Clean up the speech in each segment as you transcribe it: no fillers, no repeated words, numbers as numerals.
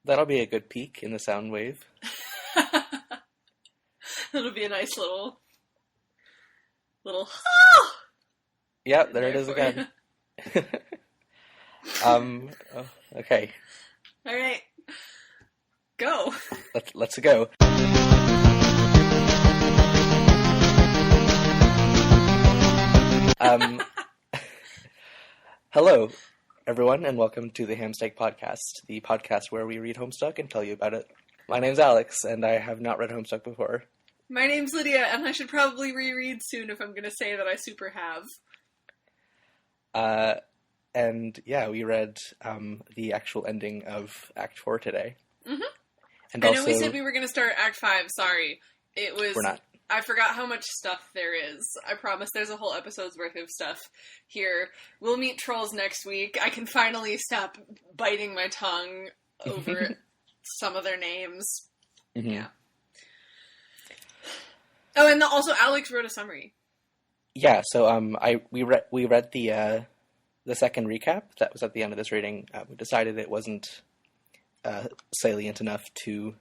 That'll be a good peak in the sound wave. It'll be a nice little. Yep, there it is again. Okay. All right, go. Let's go. Hello, everyone, and welcome to the Hamsteak Podcast, the podcast where we read Homestuck and tell you about it. My name's Alex, and I have not read Homestuck before. My name's Lydia, and I should probably reread soon if I'm going to say that I super have. And yeah, we read the actual ending of Act 4 today. Mm-hmm. And I know we said we were going to start Act 5, sorry. We're not. I forgot how much stuff there is. I promise there's a whole episode's worth of stuff here. We'll meet trolls next week. I can finally stop biting my tongue over some of their names. Mm-hmm. Yeah. Oh, and also Alex wrote a summary. Yeah, so we read the second recap that was at the end of this reading. We decided it wasn't salient enough to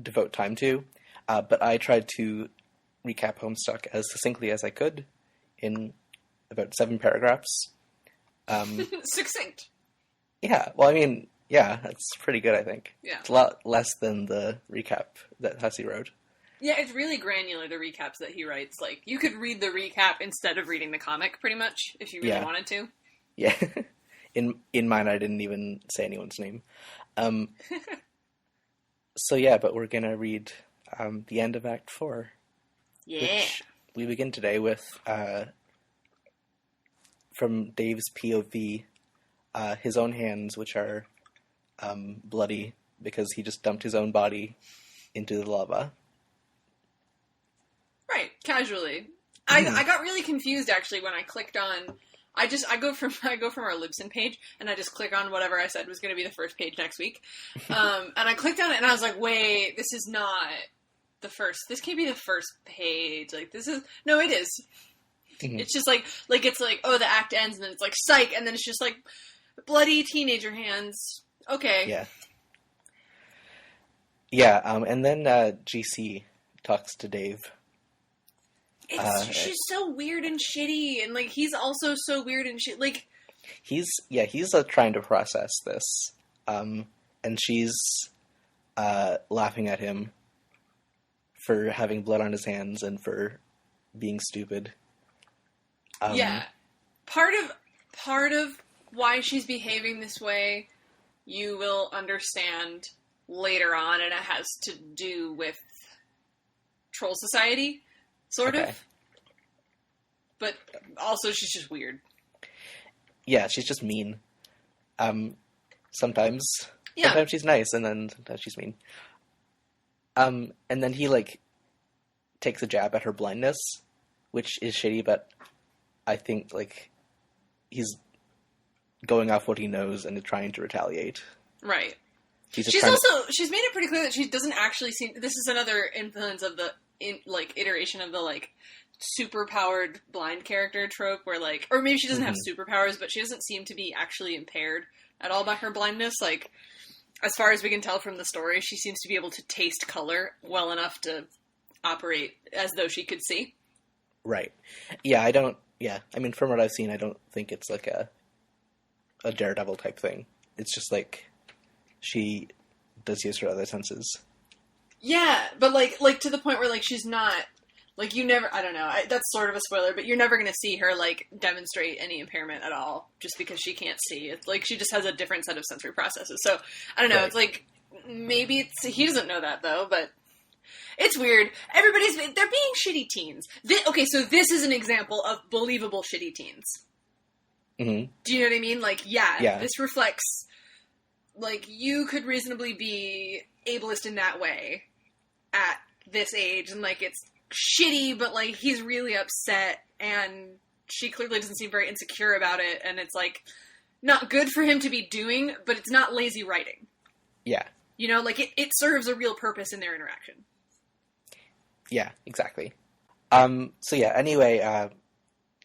devote time to, but I tried to recap Homestuck as succinctly as I could in about 7 paragraphs. Succinct. Yeah, well, I mean, yeah, that's pretty good, I think. Yeah. It's a lot less than the recap that Hussey wrote. Yeah, it's really granular, the recaps that he writes. Like, you could read the recap instead of reading the comic, pretty much, if you really wanted to. Yeah. In mine, I didn't even say anyone's name. So yeah, but we're going to read the end of Act 4. Yeah. Which we begin today with, from Dave's POV, his own hands, which are bloody because he just dumped his own body into the lava. Right, casually. I got really confused, actually, when I clicked on... I go from our Libsyn page, and I just click on whatever I said was going to be the first page next week. And I clicked on it, and I was like, wait, this is not the first. This can't be the first page. Like, this is... No, it is. Mm-hmm. It's just like, it's like, oh, the act ends, and then it's like, psych, and then it's just like, bloody teenager hands. Okay. Yeah. Yeah, and then GC talks to Dave. She's so weird and shitty, and, like, he's also so weird and shit. Like, he's trying to process this, and she's laughing at him for having blood on his hands and for being stupid. Yeah, part of why she's behaving this way, you will understand later on, and it has to do with Troll Society. Sort of. But also she's just weird. Yeah, she's just mean. Sometimes. Yeah. Sometimes she's nice, and then sometimes she's mean. And then he, like, takes a jab at her blindness, which is shitty, but I think, like, he's going off what he knows and trying to retaliate. Right. She's made it pretty clear that she doesn't actually seem... This is another influence of the... iteration of the, like, super-powered blind character trope where, like... Or maybe she doesn't have superpowers, but she doesn't seem to be actually impaired at all by her blindness. Like, as far as we can tell from the story, she seems to be able to taste color well enough to operate as though she could see. Right. Yeah, I mean, from what I've seen, I don't think it's, like, a Daredevil type thing. It's just, like, she does use her other senses. Yeah, but, like, to the point where, like, she's not, like, you never, I don't know, that's sort of a spoiler, but you're never going to see her, like, demonstrate any impairment at all, just because she can't see. It's, like, she just has a different set of sensory processes. So, I don't know, It's, like, maybe he doesn't know that, though, but it's weird. They're being shitty teens. Okay, so this is an example of believable shitty teens. Mm-hmm. Do you know what I mean? Like, yeah, this reflects, like, you could reasonably be ableist in that way at this age, and, like, it's shitty, but, like, he's really upset, and she clearly doesn't seem very insecure about it, and it's, like, not good for him to be doing, but it's not lazy writing. Yeah. You know, like, it serves a real purpose in their interaction. Yeah, exactly. So yeah, anyway,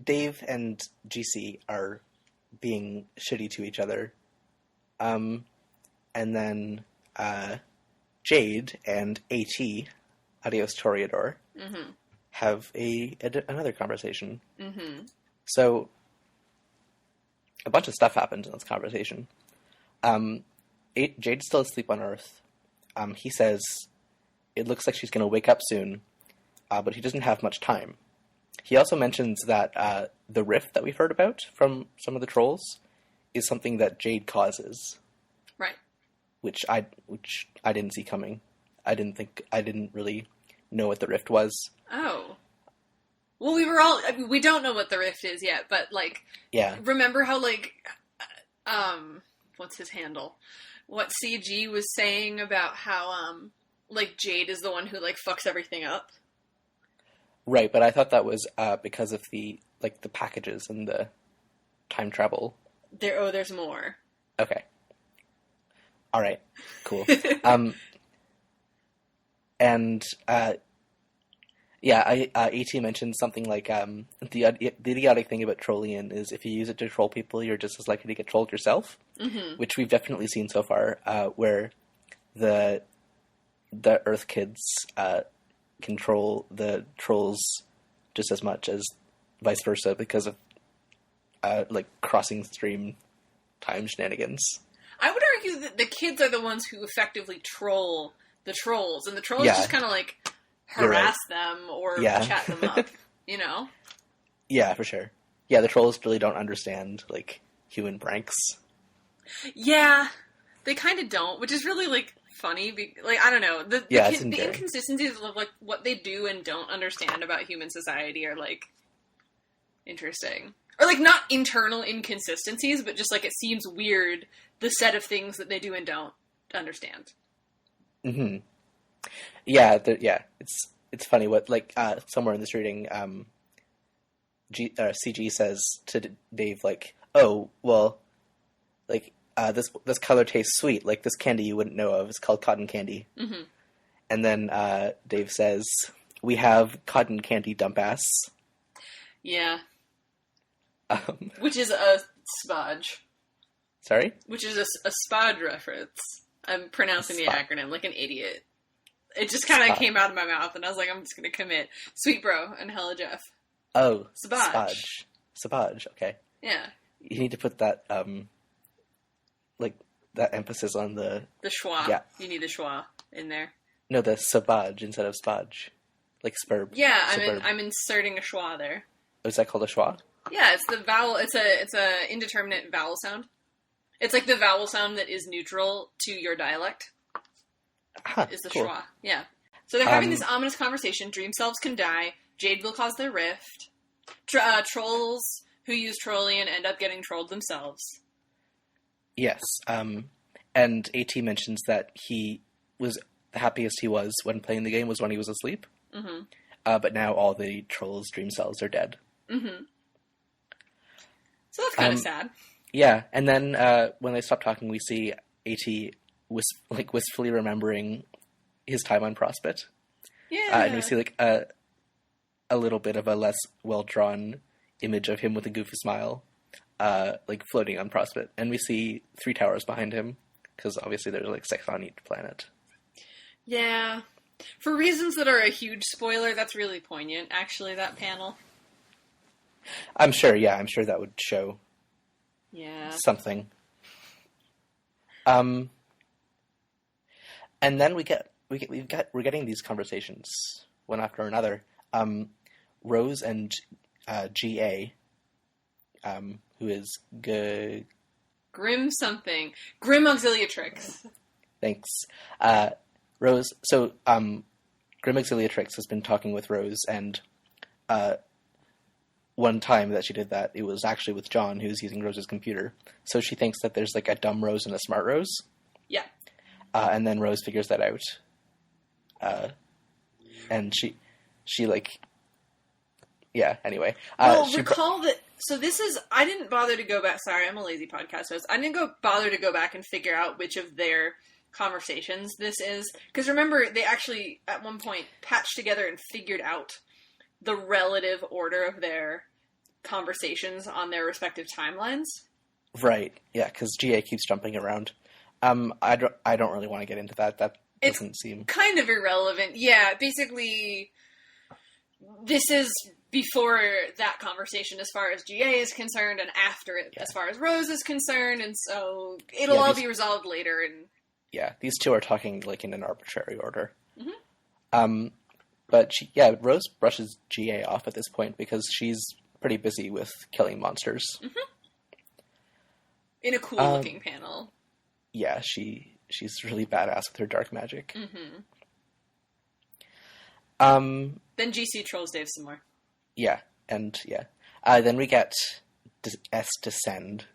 Dave and GC are being shitty to each other, And then Jade and AT, Adios Toreador, have another conversation. So a bunch of stuff happens in this conversation. Jade's still asleep on Earth. He says it looks like she's going to wake up soon, but he doesn't have much time. He also mentions that the rift that we've heard about from some of the trolls is something that Jade causes. Right. Which I didn't see coming. I didn't really know what the rift was. Oh. Well, we don't know what the rift is yet, but, like... Yeah. Remember how, like, what's his handle? What CG was saying about how, like, Jade is the one who, like, fucks everything up? Right, but I thought that was because of the packages and the time travel. There's more. Okay. All right. Cool. AT mentioned something like the idiotic thing about trolling is if you use it to troll people, you're just as likely to get trolled yourself, which we've definitely seen so far, where the Earth kids control the trolls just as much as vice versa because of like crossing stream time shenanigans. I would argue that the kids are the ones who effectively troll the trolls, and the trolls just kind of like harass them or chat them up, you know? Yeah, for sure. Yeah, the trolls really don't understand like human pranks. Yeah, they kind of don't, which is really like funny. Like, I don't know, the inconsistencies of like what they do and don't understand about human society are like interesting, or like not internal inconsistencies, but just like it seems weird the set of things that they do and don't understand. Mm-hmm. Yeah, it's funny what like somewhere in this reading, CG says to Dave like, "Oh, well, like this color tastes sweet, like this candy you wouldn't know of. It's called cotton candy." And then Dave says, "We have cotton candy dump ass." Yeah. Which is a spudge. Sorry? Which is a spudge reference. I'm pronouncing the acronym like an idiot. It just kind of came out of my mouth, and I was like, I'm just going to commit. Sweet Bro and Hella Jeff. Oh. Sabaj. Sabaj, okay. Yeah. You need to put that, like, that emphasis on the... The schwa. Yeah. You need the schwa in there. No, the sabaj instead of spudge. Like spurb. Yeah, I'm inserting a schwa there. Oh, is that called a schwa? Yeah, it's the vowel, it's a indeterminate vowel sound. It's like the vowel sound that is neutral to your dialect. Is the schwa. Yeah. So they're having this ominous conversation. Dream selves can die. Jade will cause their rift. Trolls who use Trollian end up getting trolled themselves. Yes. And AT mentions that he was the happiest he was when playing the game was when he was asleep. But now all the trolls' dream cells are dead. So that's kind of sad. Yeah, and then when they stop talking, we see AT wistfully remembering his time on Prospect. Yeah. And we see like a little bit of a less well-drawn image of him with a goofy smile, like floating on Prospect. And we see 3 towers behind him, because obviously there's like 6 on each planet. Yeah. For reasons that are a huge spoiler, that's really poignant, actually, that panel. I'm sure that would show something. And then we're getting these conversations one after another. Rose and GA, who is Grim something. Grim Auxiliatrix. Thanks. Rose, so Grim Auxiliatrix has been talking with Rose, and one time that she did that, it was actually with John, who's using Rose's computer. So she thinks that there's like a dumb Rose and a smart Rose. Yeah. And then Rose figures that out. And she like, yeah, anyway. Well, recall that, so this is, I didn't bother to go back, sorry, I'm a lazy podcast host. I didn't bother to go back and figure out which of their conversations this is. Because remember, they actually, at one point, patched together and figured out the relative order of their conversations on their respective timelines. Right. Yeah, because GA keeps jumping around. I don't really want to get into that. That doesn't seem kind of irrelevant. Yeah, basically, this is before that conversation as far as GA is concerned, and after it as far as Rose is concerned, and so it'll all be resolved later. And yeah, these two are talking like in an arbitrary order. Mm-hmm. But Rose brushes GA off at this point because she's pretty busy with killing monsters. Mm-hmm. In a cool-looking panel. Yeah, she's really badass with her dark magic. Mm-hmm. Then GC trolls Dave some more. Yeah, and then we get S Descend.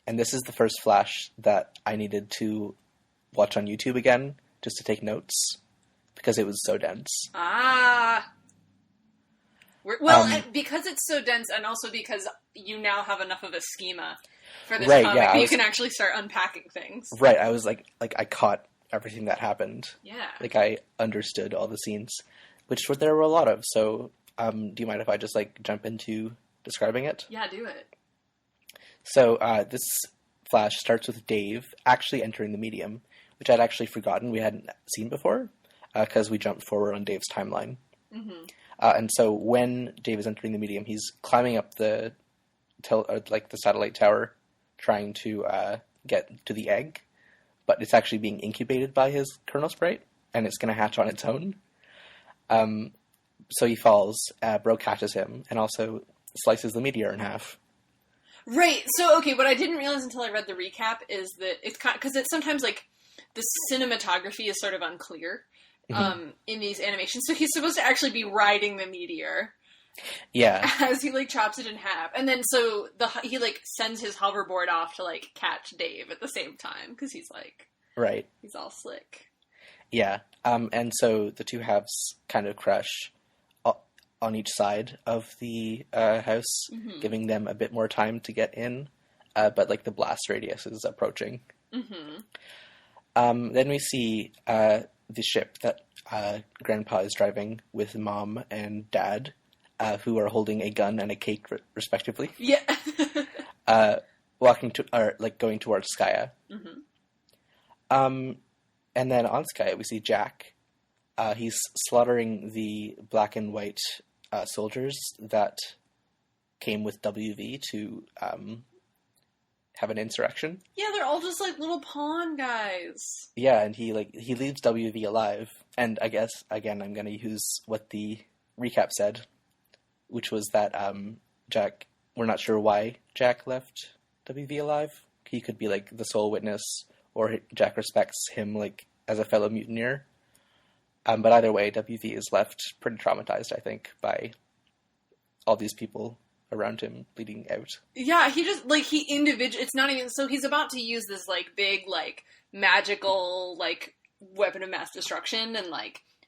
And this is the first flash that I needed to watch on YouTube again, just to take notes, because it was so dense. Because it's so dense, and also because you now have enough of a schema for this right, comic, you can actually start unpacking things. Right, I was like I caught everything that happened. Yeah. Like, I understood all the scenes, which there were a lot of, so do you mind if I just, jump into describing it? Yeah, do it. So, this flash starts with Dave actually entering the medium, which I'd actually forgotten we hadn't seen before, because we jumped forward on Dave's timeline. Mm-hmm. And so when Dave is entering the medium, he's climbing up the satellite tower, trying to get to the egg, but it's actually being incubated by his Colonel Sprite, and it's going to hatch on its own. So he falls, Bro catches him, and also slices the meteor in half. Right, so, okay, what I didn't realize until I read the recap is that it's because it's sometimes, the cinematography is sort of unclear. In these animations. So he's supposed to actually be riding the meteor. Yeah. As he, chops it in half. And then so he sends his hoverboard off to, catch Dave at the same time. Because he's, right. He's all slick. Yeah. And so the two halves kind of crush on each side of the house, giving them a bit more time to get in. But, the blast radius is approaching. Mm-hmm. Then we see the ship that Grandpa is driving with Mom and Dad, who are holding a gun and a cake, respectively. Yeah. Going towards Skaya. Mm-hmm. And then on Skaya, we see Jack. He's slaughtering the black and white soldiers that came with WV to have an insurrection. Yeah, they're all just little pawn guys. Yeah, and he leaves WV alive. And I guess again I'm gonna use what the recap said, which was that Jack, we're not sure why Jack left WV alive. He could be the sole witness, or Jack respects him as a fellow mutineer. But either way, WV is left pretty traumatized, I think, by all these people around him bleeding out. Yeah, he just, it's not even, so he's about to use this, big, magical, weapon of mass destruction and,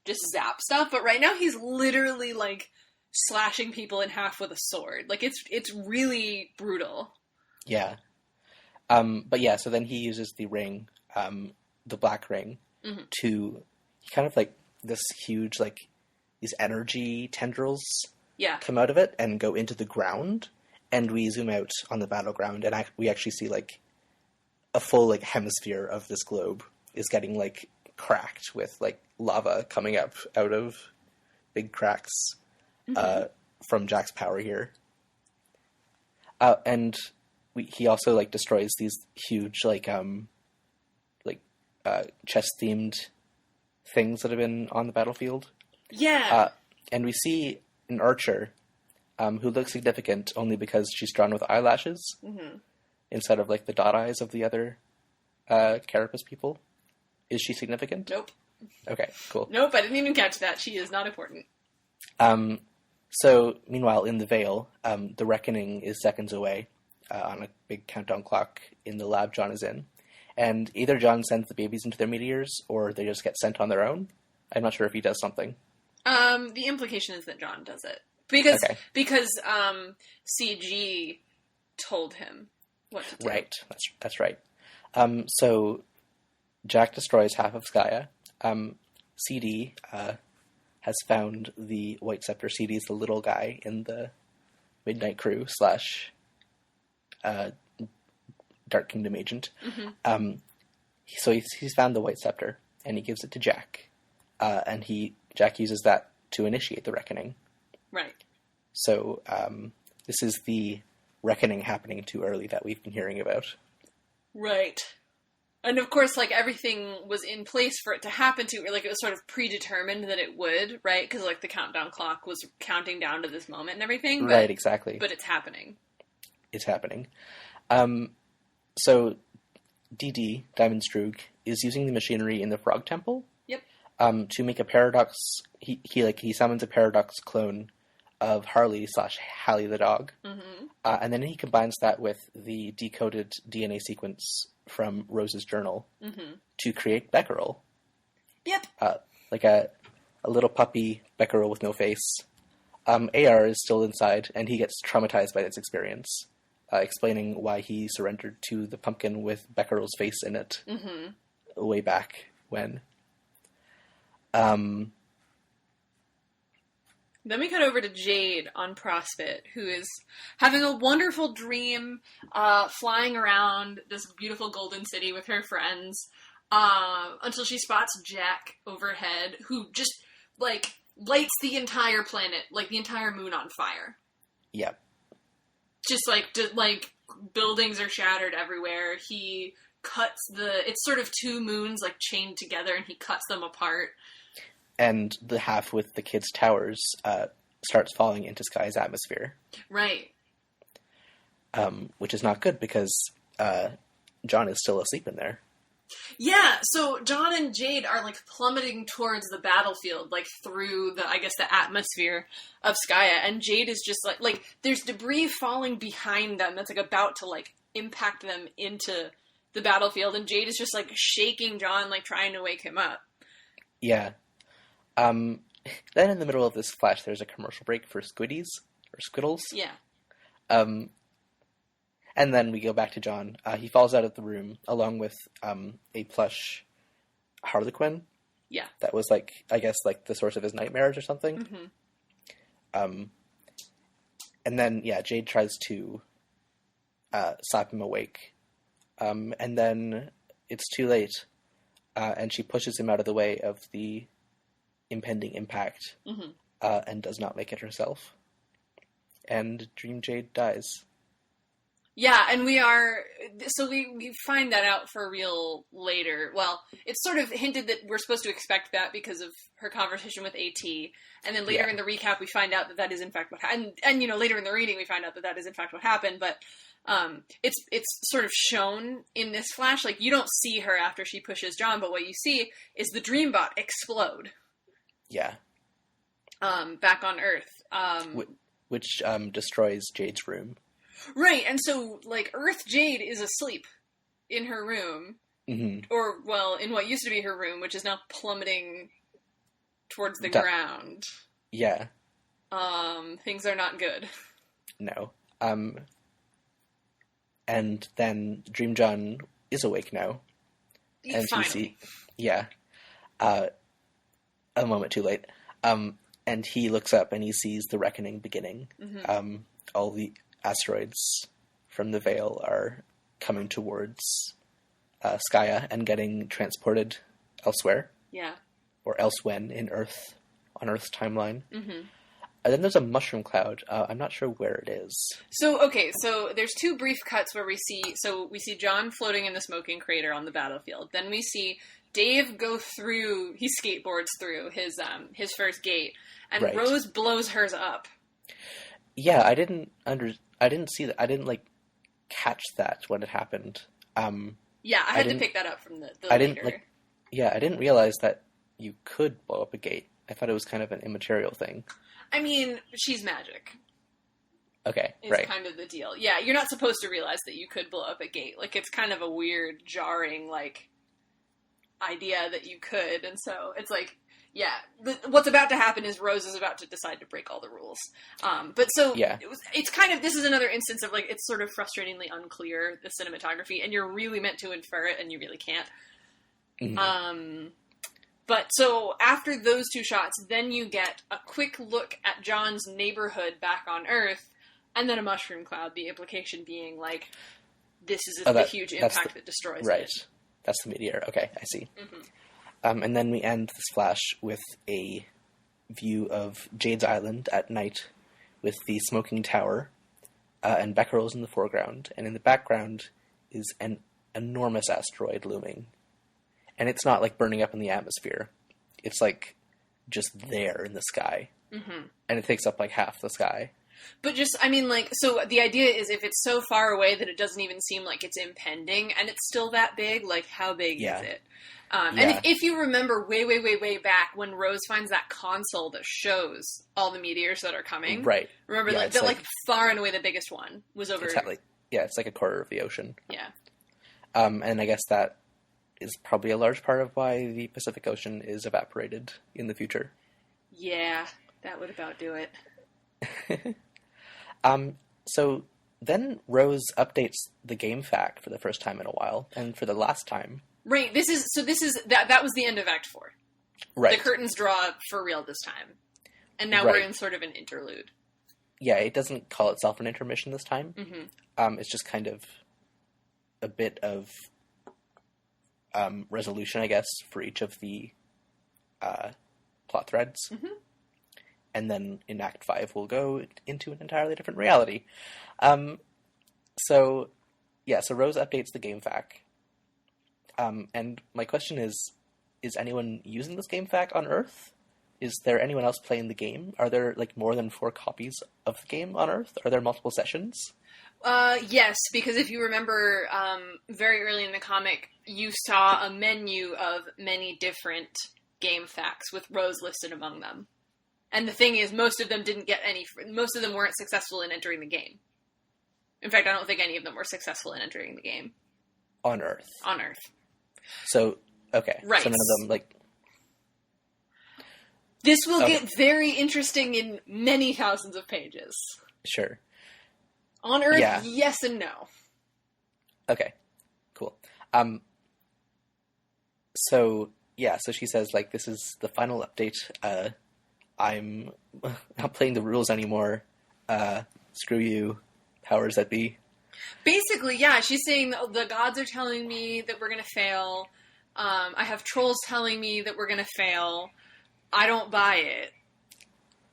just zap stuff, but right now he's literally, slashing people in half with a sword. It's really brutal. Yeah. But yeah, so then he uses the ring, the black ring, to, kind of, this huge, these energy tendrils come out of it and go into the ground, and we zoom out on the battleground, and we actually see a full hemisphere of this globe is getting cracked with lava coming up out of big cracks from Jack's power here, and he also destroys these huge chess themed things that have been on the battlefield. Yeah, and we see an archer who looks significant only because she's drawn with eyelashes instead of the dot eyes of the other carapace people. Is she significant? Nope. Okay, cool. Nope, I didn't even catch that. She is not important. So, meanwhile, in the Vale, the Reckoning is seconds away on a big countdown clock in the lab John is in. And either John sends the babies into their meteors, or they just get sent on their own. I'm not sure if he does something. The implication is that John does it. Because CG told him what to do. Right, that's right. So Jack destroys half of Skaya. CD has found the White Scepter. CD is the little guy in the Midnight Crew / Dark Kingdom agent. Mm-hmm. So he's found the White Scepter, and he gives it to Jack. And Jack uses that to initiate the Reckoning. Right. So this is the Reckoning happening too early that we've been hearing about. Right. And of course, like, everything was in place for it to happen to, or like, it was sort of predetermined that it would, right? Because, like, the countdown clock was counting down to this moment and everything. Right, exactly. But it's happening. It's happening. So DD, Diamond Stroog, is using the machinery in the Frog Temple. Yep. To make a paradox. He summons a paradox clone of Harley/Hallie the dog. Mm-hmm. And then he combines that with the decoded DNA sequence from Rose's journal to create Becquerel. Yep. Like a little puppy Becquerel with no face. AR is still inside, and he gets traumatized by this experience, explaining why he surrendered to the pumpkin with Becquerel's face in it way back when. Then we cut over to Jade on CrossFit, who is having a wonderful dream, flying around this beautiful golden city with her friends, until she spots Jack overhead, who just, like, lights the entire planet, like the entire moon on fire. Yep. Just, like, buildings are shattered everywhere. He cuts it's sort of two moons, like, chained together, and he cuts them apart. And the half with the kids' towers starts falling into Sky's atmosphere. Right. Which is not good because John is still asleep in there. Yeah, so John and Jade are, like, plummeting towards the battlefield, like, through the atmosphere of Skya, and Jade is just, like, there's debris falling behind them that's, like, about to, like, impact them into the battlefield, and Jade is just, like, shaking John, like, trying to wake him up. Yeah. Then in the middle of this flash, there's a commercial break for Squiddies, or Squiddles. Yeah. And then we go back to John. He falls out of the room, along with a plush Harlequin. Yeah. That was, like, I guess, like, the source of his nightmares or something. Mm-hmm. And then, yeah, Jade tries to slap him awake. And then it's too late. And she pushes him out of the way of the impending impact, and does not make it herself. And Dream Jade dies. Yeah, and we find that out for real later. Well, it's sort of hinted that we're supposed to expect that because of her conversation with AT, and then later in the recap we find out that is in fact what happened, and later in the reading we find out that is in fact what happened, but it's sort of shown in this flash. Like, you don't see her after she pushes John, but what you see is the Dreambot explode. Yeah. Back on Earth. Which destroys Jade's room. Right, and so, like, Earth Jade is asleep in her room. Mm-hmm. Or, well, in what used to be her room, which is now plummeting towards the ground. Yeah. Things are not good. No. And then Dream John is awake now. And finally. A moment too late. And he looks up and he sees the reckoning beginning. Mm-hmm. All the asteroids from the Veil are coming towards Skya and getting transported elsewhere. Yeah. Or elsewhere on Earth's timeline. Mm-hmm. And then there's a mushroom cloud. I'm not sure where it is. So there's two brief cuts where we see John floating in the smoking crater on the battlefield. Then we see Dave he skateboards through his first gate, and right. Rose blows hers up. Yeah, I didn't see that. I didn't, like, catch that when it happened. Yeah, I had to pick that up from the I later. I didn't realize that you could blow up a gate. I thought it was kind of an immaterial thing. I mean, she's magic. Okay, right. Kind of the deal. Yeah, you're not supposed to realize that you could blow up a gate. Like, it's kind of a weird, jarring, like, idea that you could. And so it's like, yeah, what's about to happen is Rose is about to decide to break all the rules. It's kind of, this is another instance of, like, it's sort of frustratingly unclear, the cinematography, and you're really meant to infer it, and you really can't. Mm-hmm. But so after those two shots, then you get a quick look at John's neighborhood back on Earth, and then a mushroom cloud, the implication being, like, this is the huge impact that destroys it. Right. That's the meteor. Okay, I see. Mm-hmm. And then we end this flash with a view of Jade's Island at night with the smoking tower and Becquerel's in the foreground. And in the background is an enormous asteroid looming. And it's not like burning up in the atmosphere. It's like just there in the sky. Mm-hmm. And it takes up like half the sky. But just, I mean, like, so the idea is if it's so far away that it doesn't even seem like it's impending, and it's still that big, like, how big is it? And if you remember way back when Rose finds that console that shows all the meteors that are coming. Right. Remember, like far and away the biggest one was over... It's like a quarter of the ocean. Yeah. And I guess that is probably a large part of why the Pacific Ocean is evaporated in the future. Yeah, that would about do it. So then Rose updates the game fact for the first time in a while, and for the last time. Right. This is that was the end of Act 4. Right. The curtains draw for real this time, and now we're in sort of an interlude. Yeah, it doesn't call itself an intermission this time. Mm-hmm. It's just kind of a bit of resolution, I guess, for each of the plot threads. Mm-hmm. And then in Act 5, we'll go into an entirely different reality. So Rose updates the game fac. And my question is anyone using this game fac on Earth? Is there anyone else playing the game? Are there, like, more than 4 copies of the game on Earth? Are there multiple sessions? Yes, because if you remember, very early in the comic, you saw a menu of many different game facts with Rose listed among them. And the thing is, most of them weren't successful in entering the game. In fact, I don't think any of them were successful in entering the game. On Earth. On Earth. So, okay. Right. So none of them, like... This will get very interesting in many thousands of pages. Sure. On Earth, yes and no. Okay. Cool. So she says, like, this is the final update. I'm not playing the rules anymore. Screw you, powers that be. Basically, yeah, she's saying the gods are telling me that we're going to fail. I have trolls telling me that we're going to fail. I don't buy it.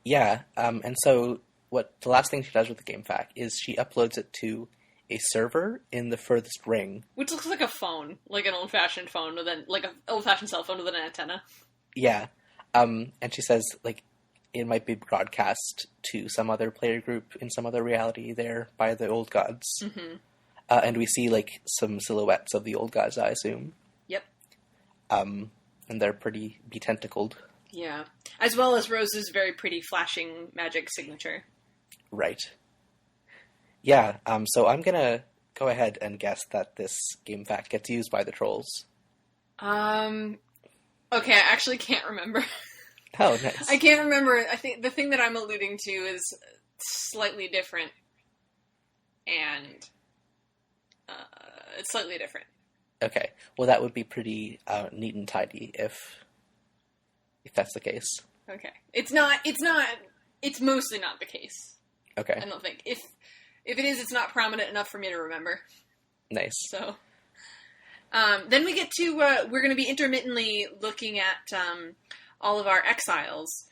Yeah, and so the last thing she does with the game fac is she uploads it to a server in the furthest ring. Which looks like a phone, like an old-fashioned phone, like an old-fashioned cell phone with an antenna. Yeah, and she says, like, it might be broadcast to some other player group in some other reality there by the old gods. Mm-hmm. And we see, like, some silhouettes of the old gods, I assume. Yep. And they're pretty be-tentacled. Yeah. As well as Rose's very pretty flashing magic signature. Right. Yeah, so I'm gonna go ahead and guess that this game fact gets used by the trolls. Okay, I actually can't remember. Oh, nice. I can't remember. I think the thing that I'm alluding to is slightly different. And it's slightly different. Okay. Well, that would be pretty neat and tidy if that's the case. Okay. It's mostly not the case. Okay. I don't think. If it is, it's not prominent enough for me to remember. Nice. So, then we get to, we're going to be intermittently looking at, all of our exiles,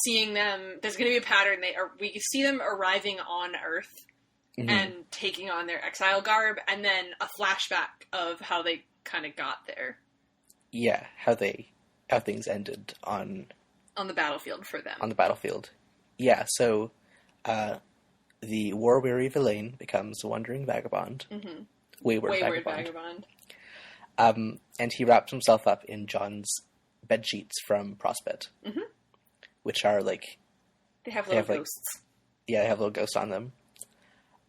seeing them, there's going to be a pattern, we see them arriving on Earth, mm-hmm. and taking on their exile garb, and then a flashback of how they kind of got there. Yeah, how things ended on the battlefield for them. On the battlefield. Yeah, so, the war-weary villain becomes a wandering vagabond. Mm-hmm. Wayward vagabond. And he wraps himself up in John's bed sheets from Prospect, mm-hmm. which are like... They have little ghosts. Yeah, they have little ghosts on them.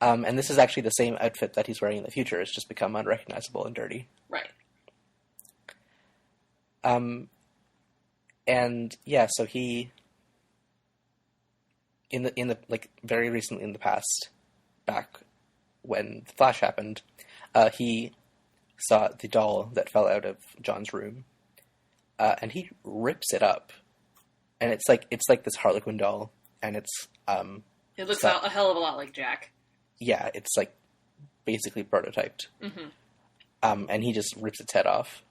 And this is actually the same outfit that he's wearing in the future. It's just become unrecognizable and dirty. Right. And yeah, so he... In the like very recently in the past, back when the Flash happened, he saw the doll that fell out of John's room, and he rips it up, and it's like this Harlequin doll, and it's it looks a hell of a lot like Jack. Yeah, it's like basically prototyped. And he just rips its head off.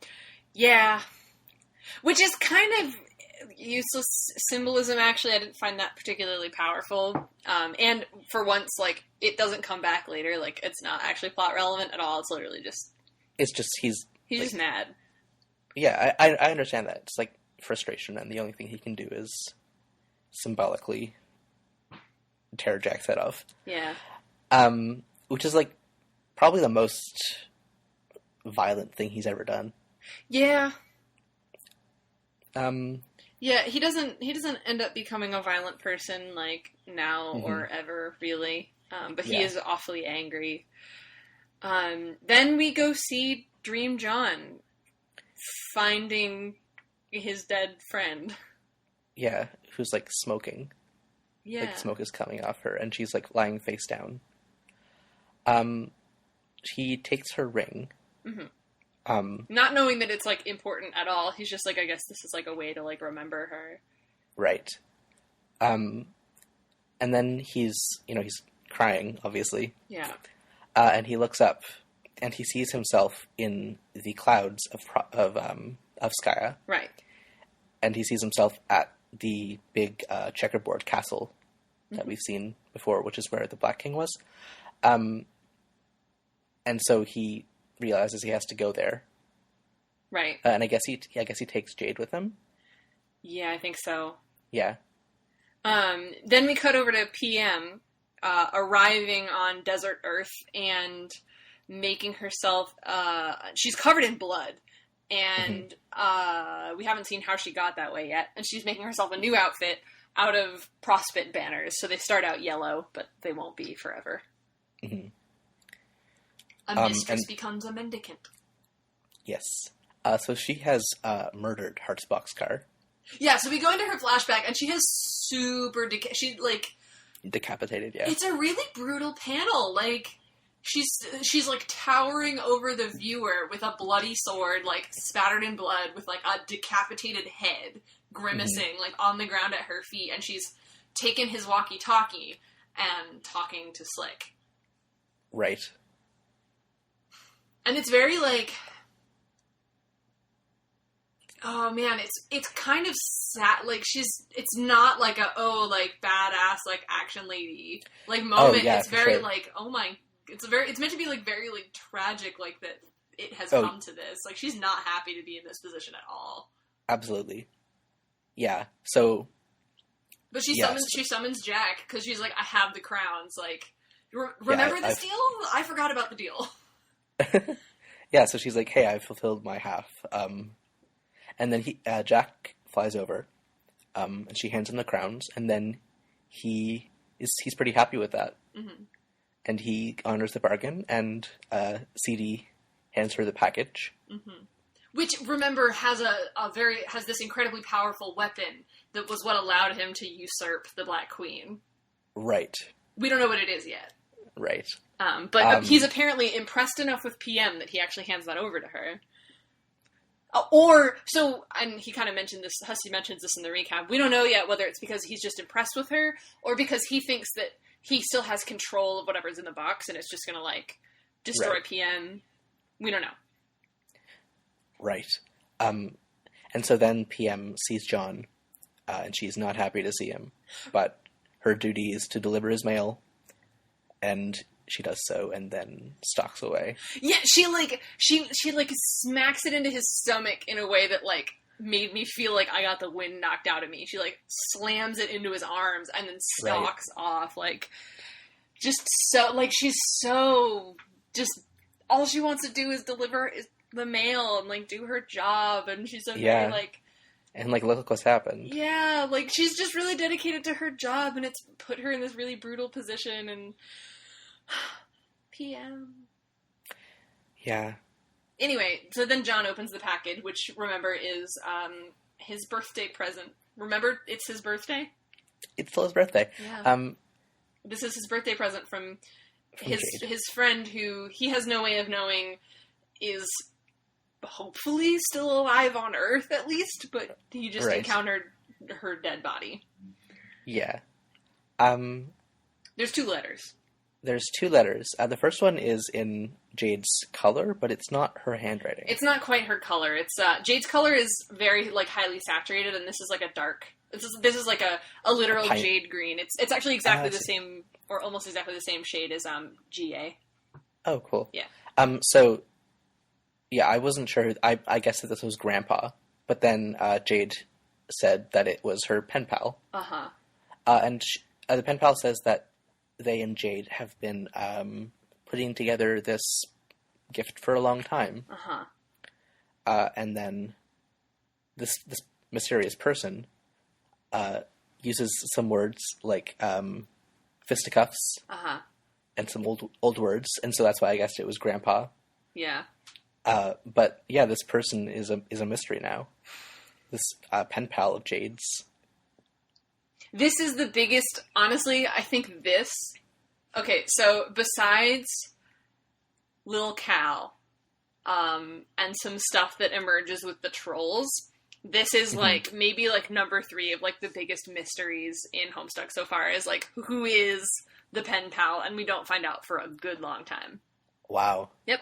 Yeah. Which is kind of useless symbolism, actually. I didn't find that particularly powerful. And for once, like, it doesn't come back later. Like, it's not actually plot relevant at all. It's literally just... It's just, he's like, just mad. Yeah, I understand that. It's, like, frustration, and the only thing he can do is symbolically tear Jack's head off. Yeah. Which is, like, probably the most violent thing he's ever done. Yeah. Yeah, he doesn't end up becoming a violent person, like, now or ever, really. But he is awfully angry. Then we go see Dream John finding his dead friend. Yeah, who's, like, smoking. Yeah. Like, smoke is coming off her, and she's, like, lying face down. He takes her ring. Not knowing that it's, like, important at all. He's just like, I guess this is, like, a way to, like, remember her. Right. And then he's crying, obviously. Yeah. And he looks up, and he sees himself in the clouds of Skya. Right. And he sees himself at the big checkerboard castle that we've seen before, which is where the Black King was. And so he realizes he has to go there. Right. And I guess he takes Jade with him. Yeah, I think so. Yeah. Then we cut over to PM, arriving on desert Earth and making herself, she's covered in blood. And we haven't seen how she got that way yet. And she's making herself a new outfit out of Prospit banners. So they start out yellow, but they won't be forever. A mistress becomes a mendicant. Yes. So she has murdered Heart's boxcar. Yeah, so we go into her flashback, and she has super... decapitated, yeah. It's a really brutal panel. Like, she's like, towering over the viewer with a bloody sword, like, spattered in blood, with, like, a decapitated head, grimacing, like, on the ground at her feet, and she's taken his walkie-talkie and talking to Slick. Right. And it's very, like... Oh, man, it's kind of sad. Like, it's not like a, badass, like, action lady, like, moment. Oh, yeah, it's very, sure. like, oh my... It's meant to be, like, very, like, tragic, like, that it has come to this. Like, she's not happy to be in this position at all. Absolutely. Yeah, so... But she summons Jack, because she's like, I have the crowns, like... Remember this deal? I forgot about the deal. Yeah, so she's like, hey, I fulfilled my half. And then Jack flies over, and she hands him the crowns, and then he's pretty happy with that. And he honors the bargain, and CD hands her the package. Which, remember, has has this incredibly powerful weapon that was what allowed him to usurp the Black Queen. Right. We don't know what it is yet. Right. But he's apparently impressed enough with PM that he actually hands that over to her. And he kind of mentioned this, Hussey mentions this in the recap, we don't know yet whether it's because he's just impressed with her, or because he thinks that he still has control of whatever's in the box, and it's just gonna, like, destroy PM. We don't know. Right. And so then PM sees John, and she's not happy to see him, but her duty is to deliver his mail, and she does so, and then stalks away. Yeah, she smacks it into his stomach in a way that, like, made me feel like I got the wind knocked out of me. She, like, slams it into his arms and then stalks off, like, just so, like, she's so, just, all she wants to do is deliver the mail and, like, do her job, and she's so very, like... And, like, look what's happened. Yeah, like, she's just really dedicated to her job, and it's put her in this really brutal position, and... PM. Yeah. Anyway, so then John opens the package, which, remember, is his birthday present. Remember, it's his birthday? It's still his birthday. Yeah. This is his birthday present from his friend, who he has no way of knowing is hopefully still alive on Earth, at least, but he just encountered her dead body. Yeah. There's 2 letters. there's two letters. The first one is in Jade's color, but it's not her handwriting. It's not quite her color. It's Jade's color is very like highly saturated, and this is like a dark. This is like a literal jade green. It's actually exactly the same, or almost exactly the same shade as GA. Oh, cool. Yeah. So, yeah, I wasn't sure. I guessed that this was Grandpa, but then Jade said that it was her pen pal. Uh-huh. And the pen pal says that they and Jade have been putting together this gift for a long time. Uh-huh. And then this mysterious person uses some words like fisticuffs and some old words, and so that's why I guessed it was Grandpa. Yeah. But yeah, this person is a mystery now. This pen pal of Jade's. This is the biggest, honestly, I think this... Okay, so besides Lil Cal, and some stuff that emerges with the trolls, this is, like, maybe, like, number 3 of, like, the biggest mysteries in Homestuck so far, is, like, who is the pen pal, and we don't find out for a good long time. Wow. Yep.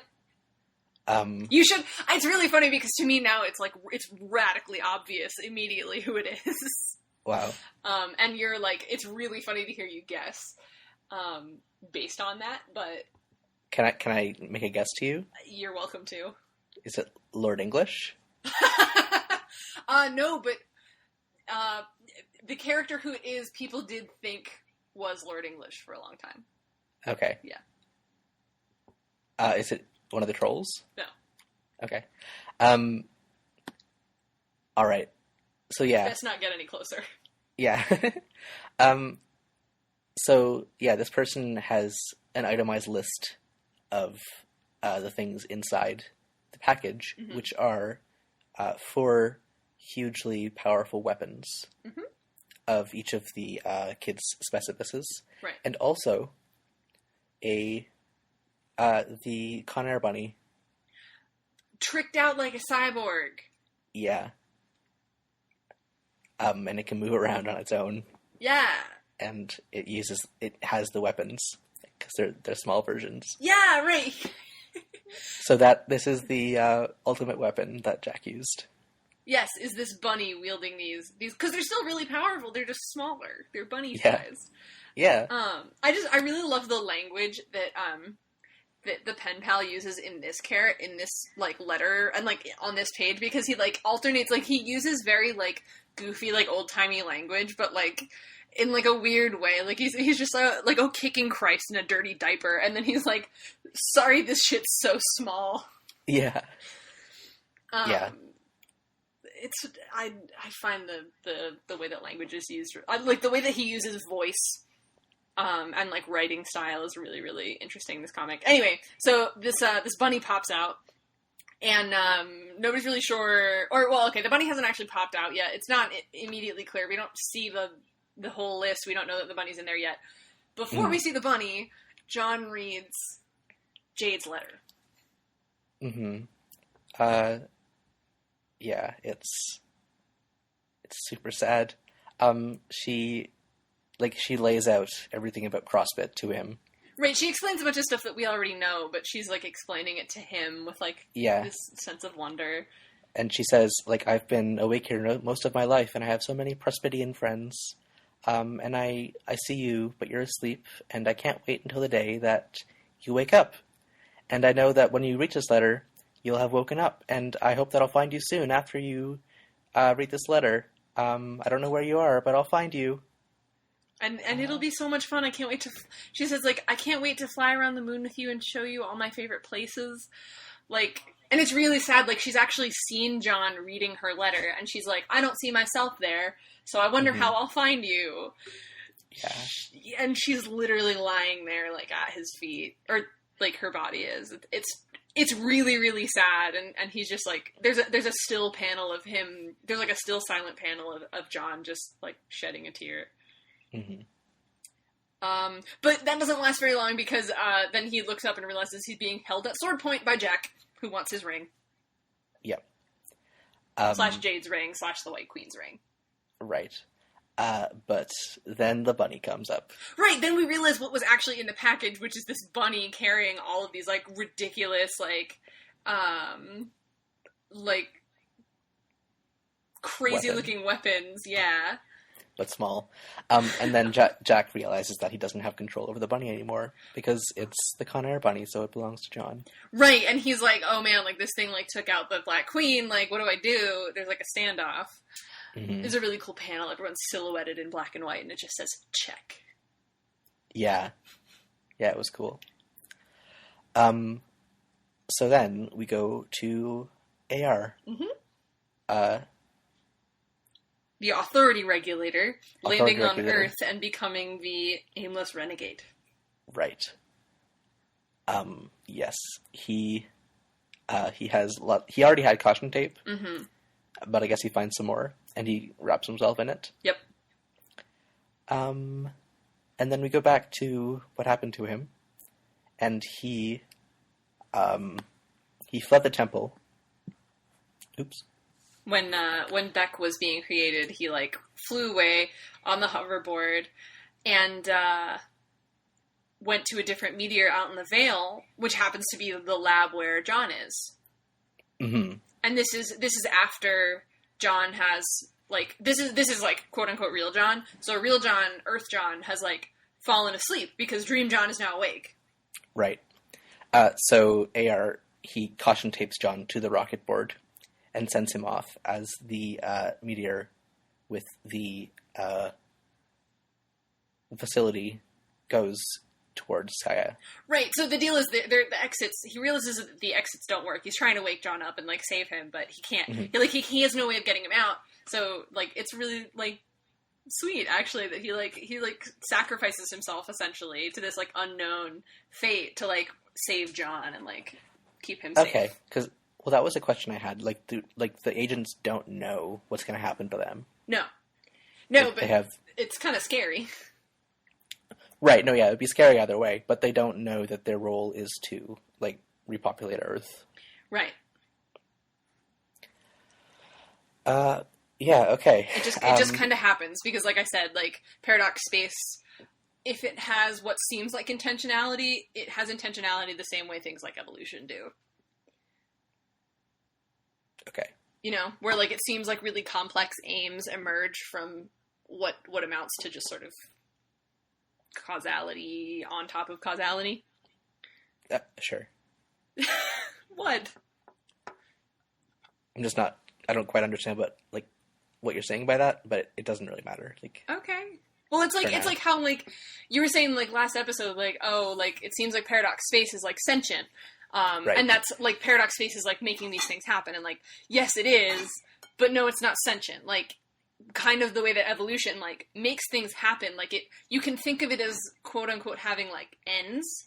You should... It's really funny, because to me now, it's, like, it's radically obvious immediately who it is. Wow. And you're, like, it's really funny to hear you guess, based on that, but... Can I make a guess to you? You're welcome to. Is it Lord English? No, but the character who it is, people did think was Lord English for a long time. Okay. Yeah. Is it one of the trolls? No. Okay. All right. So yeah. Let's not get any closer. Yeah. So yeah, this person has an itemized list of the things inside the package, which are 4 hugely powerful weapons of each of the kids' specifices, right? And also the Con Air Bunny, tricked out like a cyborg. Yeah. And it can move around on its own. Yeah. And it has the weapons because they're small versions. Yeah, right. So this is the ultimate weapon that Jack used. Yes, is this bunny wielding these because they're still really powerful. They're just smaller. They're bunny sized. Yeah. I really love the language that that the pen pal uses in this like letter and like on this page, because he like alternates, like he uses very like goofy like old timey language, but like in like a weird way. Like he's just like, oh, kicking Christ in a dirty diaper, and then he's like, sorry, this shit's so small. Yeah. Yeah. It's I find the way that language is used, like the way that he uses voice, and like writing style is really, really interesting. This comic, anyway. So this bunny pops out, and nobody's really sure, or well, okay, the bunny hasn't actually popped out yet. It's not immediately clear. We don't see the whole list. We don't know that the bunny's in there yet. Before we see the bunny, John reads Jade's letter. Yeah, it's super sad. She lays out everything about CrossFit to him. Right, she explains a bunch of stuff that we already know, but she's like explaining it to him with like this sense of wonder. And she says, like, I've been awake here most of my life, and I have so many Prospedian friends. And I see you, but you're asleep, and I can't wait until the day that you wake up. And I know that when you reach this letter, you'll have woken up, and I hope that I'll find you soon after you read this letter. I don't know where you are, but I'll find you. And it'll be so much fun. I can't wait to... She says, like, I can't wait to fly around the moon with you and show you all my favorite places. Like, and it's really sad. Like, she's actually seen John reading her letter, and she's like, I don't see myself there, so I wonder how I'll find you. Yeah. And she's literally lying there, like, at his feet. Or, like, her body is. It's really, really sad, and he's just, like... There's a still panel of him... There's, like, a still silent panel of John just, like, shedding a tear. But that doesn't last very long, because then he looks up and realizes he's being held at sword point by Jack, who wants his ring. Yep. / Jade's ring / the White Queen's ring. Right. But then the bunny comes up. Right, then we realize what was actually in the package, which is this bunny carrying all of these, like, ridiculous, like crazy-looking weapons, yeah. But small. And then Jack realizes that he doesn't have control over the bunny anymore, because it's the Con Air bunny, so it belongs to John. Right, and he's like, oh man, like, this thing, like, took out the Black Queen, like, what do I do? There's, like, a standoff. Mm-hmm. There's a really cool panel, everyone's silhouetted in black and white, and it just says, check. Yeah. Yeah, it was cool. So then we go to AR. Mm-hmm. The authority regulator, landing on Earth and becoming the aimless renegade. Right. Yes. He has he already had caution tape, mm-hmm. but I guess he finds some more, and he wraps himself in it. Yep. And then we go back to what happened to him, and he fled the temple. Oops. When Beck was being created, he, like, flew away on the hoverboard and went to a different meteor out in the Vale, which happens to be the lab where John is. Mm-hmm. And this is after John has, like, this is like, quote unquote, real John. So real John, Earth John, has, like, fallen asleep because Dream John is now awake. Right. So AR, he caution tapes John to the rocket board and sends him off as the meteor with the facility goes towards Skya. Right, so the deal is the exits, he realizes that the exits don't work. He's trying to wake John up and, like, save him, but he can't. Mm-hmm. He has no way of getting him out, so, like, it's really, like, sweet, actually, that he sacrifices himself, essentially, to this, like, unknown fate to, like, save John and, like, keep him safe. Okay, because... Well, that was a question I had. Like, the agents don't know what's going to happen to them. No, but it's kind of scary. Right. No, yeah, it'd be scary either way. But they don't know that their role is to, like, repopulate Earth. Right. Yeah. Okay. It just kind of happens because, like I said, like, Paradox Space, if it has what seems like intentionality, it has intentionality the same way things like evolution do. Okay. You know, where, like, it seems like really complex aims emerge from what amounts to just sort of causality on top of causality. Sure. What? I'm just not... I don't quite understand what you're saying by that, but it doesn't really matter. Like, okay. Well, it's like how, like, you were saying, like, last episode, like, oh, like, it seems like Paradox Space is, like, sentient. Right. And that's, like, Paradox Space is, like, making these things happen. And, like, yes, it is, but no, it's not sentient. Like, kind of the way that evolution, like, makes things happen. Like, you can think of it as, quote-unquote, having, like, ends,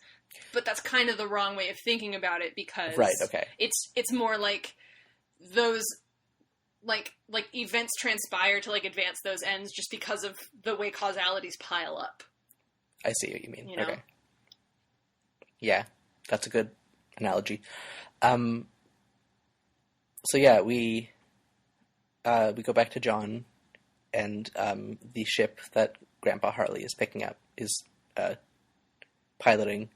but that's kind of the wrong way of thinking about it because... Right, okay. It's more like those, like events transpire to, like, advance those ends just because of the way causalities pile up. I see what you mean. You know? Okay. Yeah, that's a good analogy. So yeah, we go back to John, and the ship that Grandpa Harley is picking up is piloting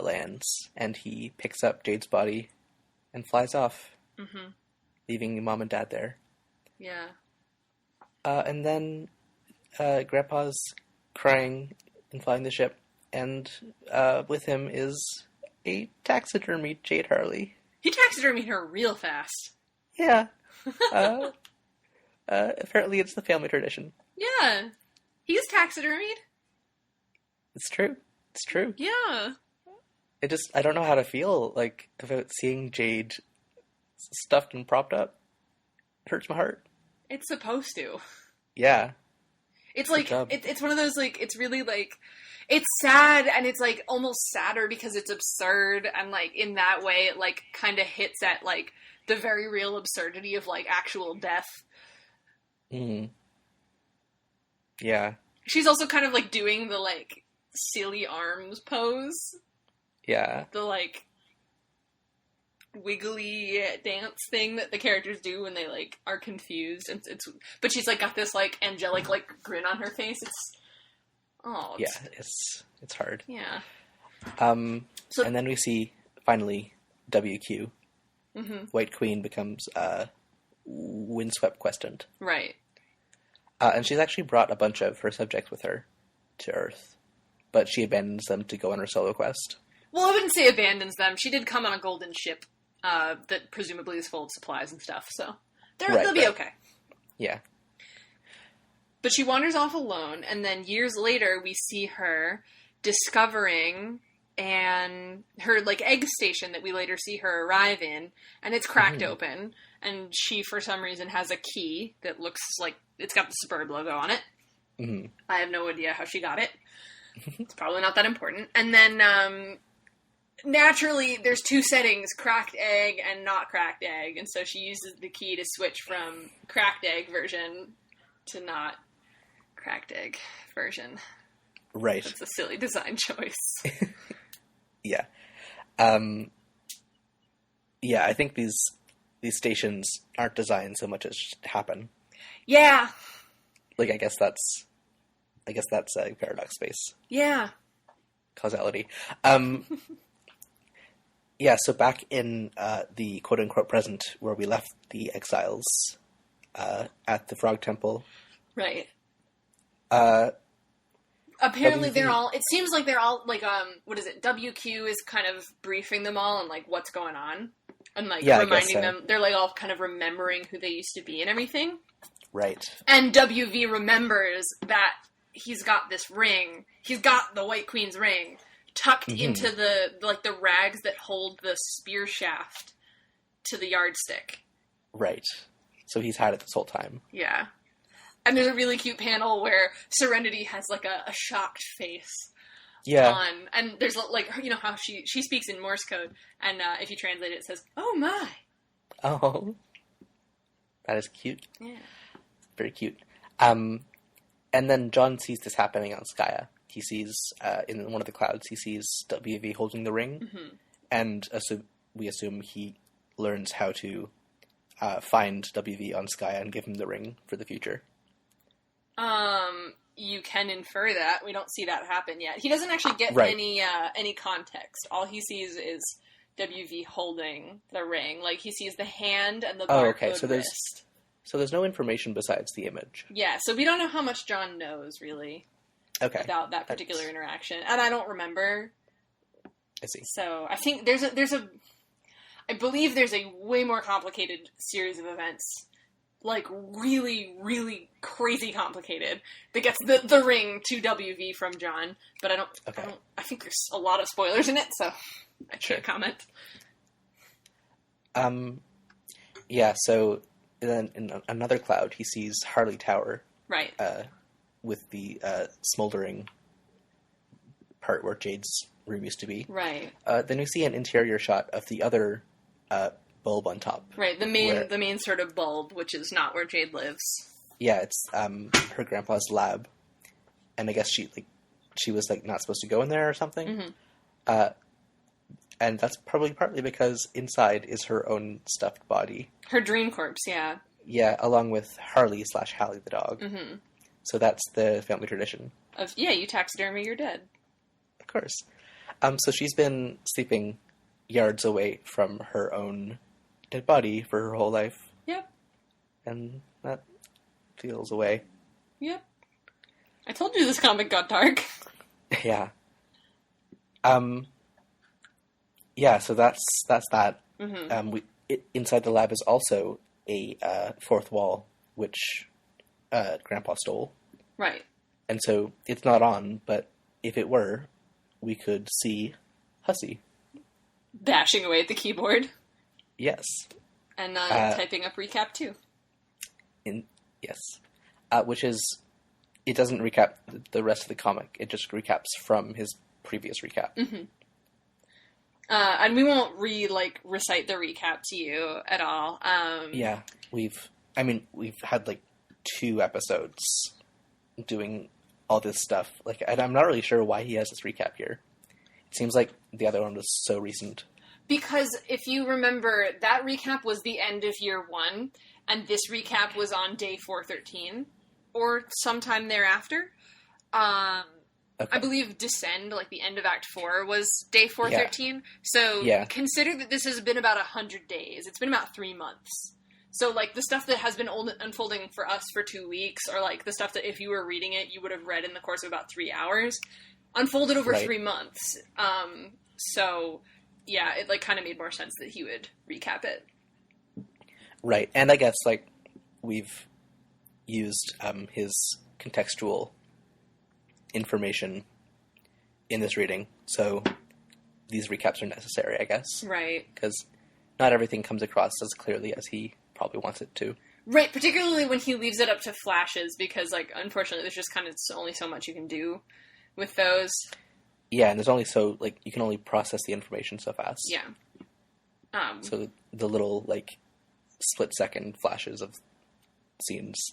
lands, and he picks up Jade's body and flies off, leaving Mom and Dad there. Yeah. And then Grandpa's crying and flying the ship, and with him is a taxidermy Jade Harley. He taxidermied her real fast. Yeah. Apparently it's the family tradition. Yeah. He's taxidermied. It's true. It's true. Yeah. I don't know how to feel, like, about seeing Jade stuffed and propped up. It hurts my heart. It's supposed to. Yeah. It's like, it's one of those, like, it's really, like, it's sad, and it's, like, almost sadder because it's absurd, and, like, in that way, it, like, kind of hits at, like, the very real absurdity of, like, actual death. Yeah. She's also kind of, like, doing the, like, silly arms pose. Yeah. The, like, wiggly dance thing that the characters do when they, like, are confused. But she's, like, got this, like, angelic, like, grin on her face. It's hard. Yeah. And then we see, finally, WQ. Mm-hmm. White Queen becomes Windswept Questant. Right. And she's actually brought a bunch of her subjects with her to Earth, but she abandons them to go on her solo quest. Well, I wouldn't say abandons them. She did come on a golden ship that presumably is full of supplies and stuff, so they'll be okay. Yeah. But she wanders off alone, and then years later we see her discovering her, like, egg station that we later see her arrive in, and it's cracked open, and she, for some reason, has a key that looks like it's got the Superb logo on it. Mm-hmm. I have no idea how she got it. It's probably not that important. And then, naturally, there's two settings, cracked egg and not cracked egg, and so she uses the key to switch from cracked egg version to not cracked egg version. Right. That's a silly design choice. Yeah. Yeah, I think these stations aren't designed so much as just happen. Yeah. Like, I guess that's a paradox space. Yeah. Causality. Yeah, so back in the quote-unquote present where we left the exiles at the Frog Temple. Right. Apparently WV. it seems like they're all, like, what is it, WQ is kind of briefing them all on, like, what's going on. And, like, reminding them, they're, like, all kind of remembering who they used to be and everything. Right. And WV remembers that he's got this ring, he's got the White Queen's ring, tucked into the rags that hold the spear shaft to the yardstick. Right. So he's had it this whole time. Yeah. And there's a really cute panel where Serenity has, like, a shocked face. Yeah. On. And there's, like, you know how she speaks in Morse code, and if you translate it, it says, "Oh my." Oh. That is cute. Yeah. Very cute. And then John sees this happening on Skya. He sees, in one of the clouds, he sees WV holding the ring, and we assume he learns how to find WV on Skya and give him the ring for the future. You can infer that. We don't see that happen yet. He doesn't actually get any context. All he sees is WV holding the ring. Like, he sees the hand and the barcode wrist. So there's no information besides the image. Yeah, so we don't know how much John knows, really, about that particular interaction. And I don't remember. I see. So I think I believe there's a way more complicated series of events, like, really, really crazy complicated, that gets the ring to WV from John, but I think there's a lot of spoilers in it, so I can't comment. Yeah, so then in another cloud, he sees Harley Tower. Right. With the smoldering part where Jade's room used to be. Right. Then we see an interior shot of the other bulb on top. Right, the main sort of bulb, which is not where Jade lives. Yeah, it's her grandpa's lab, and I guess she was like not supposed to go in there or something. Mm-hmm. And that's probably partly because inside is her own stuffed body. Her dream corpse, yeah. Yeah, along with Harley/Hallie the dog. Mm-hmm. So that's the family tradition. You taxidermy your dead. Of course. So she's been sleeping yards away from her own dead body for her whole life. Yep. And that feels away. Yep. I told you this comic got dark. Yeah. Yeah, so that's that. Mm-hmm. Inside the lab is also a fourth wall, which Grandpa stole. Right. And so it's not on, but if it were, we could see Hussey. Bashing away at the keyboard. Yes. And typing up recap too. Yes. Which is, it doesn't recap the rest of the comic. It just recaps from his previous recap. Mm-hmm. And we won't recite the recap to you at all. Yeah. We've had like 2 episodes doing all this stuff. And I'm not really sure why he has this recap here. It seems like the other one was so recent. Because if you remember, that recap was the end of year 1, and this recap was on day 413, or sometime thereafter. Okay. I believe Descend, like the end of Act 4, was day 413. Yeah. So consider that this has been about 100 days. It's been about 3 months. So, like, the stuff that has been unfolding for us for 2 weeks, or, like, the stuff that if you were reading it, you would have read in the course of about 3 hours, unfolded over 3 months. So, yeah, it, like, kind of made more sense that he would recap it. Right. And I guess, like, we've used his contextual information in this reading, so these recaps are necessary, I guess. Right. Because not everything comes across as clearly as he probably wants it to. Right, particularly when he leaves it up to flashes, because, like, unfortunately, there's just kind of only so much you can do with those. Yeah, and there's only so, like, you can only process the information so fast. Yeah. So the little, like, split-second flashes of scenes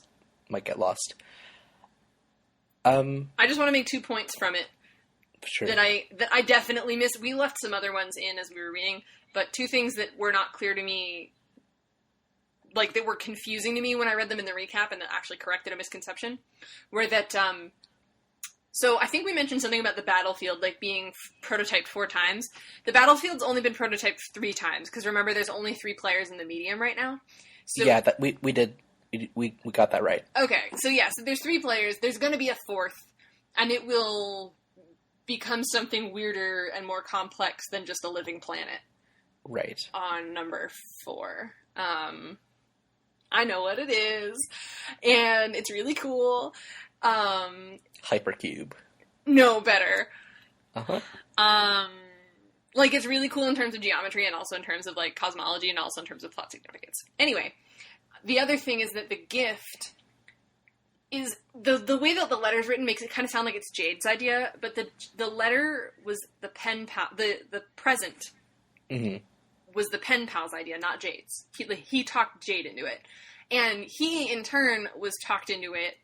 might get lost. I just want to make 2 points from it. Sure. That I definitely missed. We left some other ones in as we were reading, but 2 things that were not clear to me, like, that were confusing to me when I read them in the recap and that actually corrected a misconception, were that, so I think we mentioned something about the battlefield, like, being prototyped 4 times. The battlefield's only been prototyped 3 times, because remember, there's only 3 players in the medium right now. So, yeah, that we did. We got that right. Okay, so yeah, so there's 3 players. There's going to be a 4th, and it will become something weirder and more complex than just a living planet. Right. On number 4. I know what it is, and it's really cool. Hypercube. No, better. Uh-huh. Like, it's really cool in terms of geometry and also in terms of, like, cosmology and also in terms of plot significance. Anyway, the other thing is that the gift is... The way that the letter's written makes it kind of sound like it's Jade's idea, but the letter was the pen pal... The present was the pen pal's idea, not Jade's. He talked Jade into it. And he, in turn, was talked into it.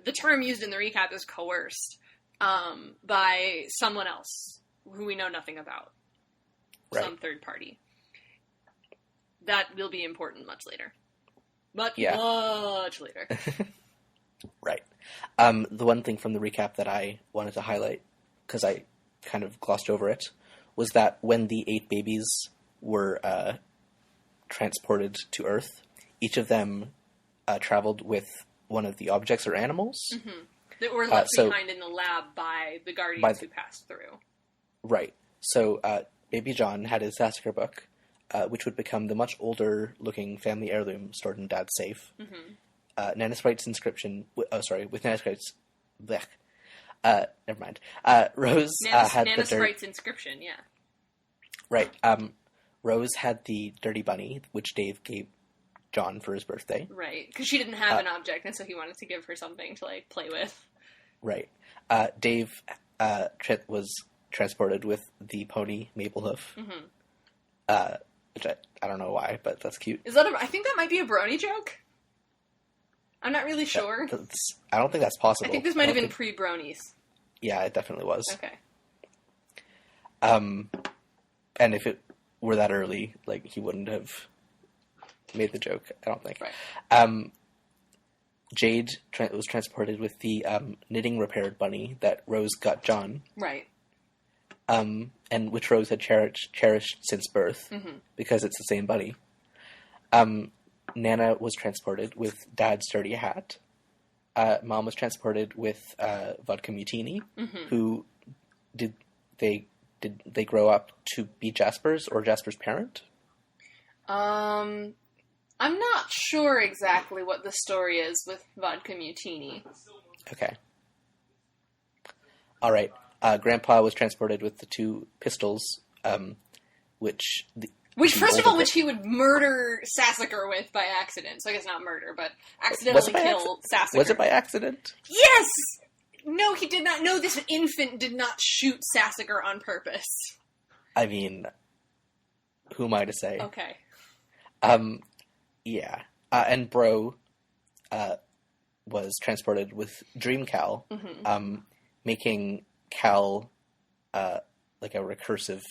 The term used in the recap is coerced by someone else who we know nothing about. Right. Some third party. That will be important much later. Much later. Right. The one thing from the recap that I wanted to highlight, because I kind of glossed over it, was that when the 8 babies were transported to Earth, each of them traveled with one of the objects or animals. Mm-hmm. That were left behind in the lab by the Guardians who passed through. Right. So Baby John had his Sassacre book, which would become the much older-looking family heirloom stored in Dad's safe. Mm-hmm. Nana Sprite's inscription... with Nana Sprite's... Blech. Never mind. Rose had Nana Sprite's inscription, yeah. Right. Rose had the Dirty Bunny, which Dave gave John for his birthday. Right, because she didn't have an object, and so he wanted to give her something to, like, play with. Right. Dave was transported with the pony Maplehoof. Mm-hmm. Which I don't know why, but that's cute. I think that might be a brony joke? I'm not really sure. I don't think that's possible. I think this might have been pre-bronies. Yeah, it definitely was. Okay. And if it were that early, like, he wouldn't have made the joke, I don't think. Right. Jade was transported with the knitting repaired bunny that Rose got John. Right. And which Rose had cherished since birth, because it's the same bunny. Nana was transported with Dad's dirty hat. Mom was transported with Vodka Mutini, who did they grow up to be Jasper's or Jasper's parent? I'm not sure exactly what the story is with Vodka Mutini. Okay. All right. Grandpa was transported with the 2 pistols, which which he would murder Sassacre with by accident. So I guess not murder, but accidentally kill Sassacre. Was it by accident? Yes! No, he did not. No, this infant did not shoot Sassacre on purpose. I mean, who am I to say? Okay. Yeah. And Bro was transported with Dream Cal, making Cal like a recursive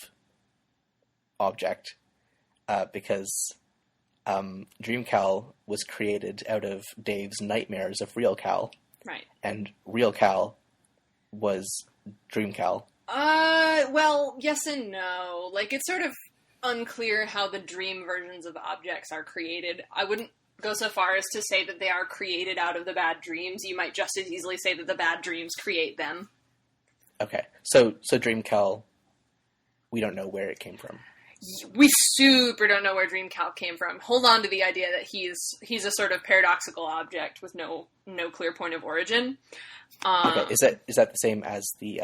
object because Dream Cal was created out of Dave's nightmares of Real Cal. Right. And Real Cal was Dream Cal. Well, yes and no. Like, it's sort of unclear how the dream versions of objects are created. I wouldn't go so far as to say that they are created out of the bad dreams. You might just as easily say that the bad dreams create them. Okay. So Dream Cal, we don't know where it came from. We super don't know where Dream Cal came from. Hold on to the idea that he's a sort of paradoxical object with no clear point of origin. Okay. Is that the same as the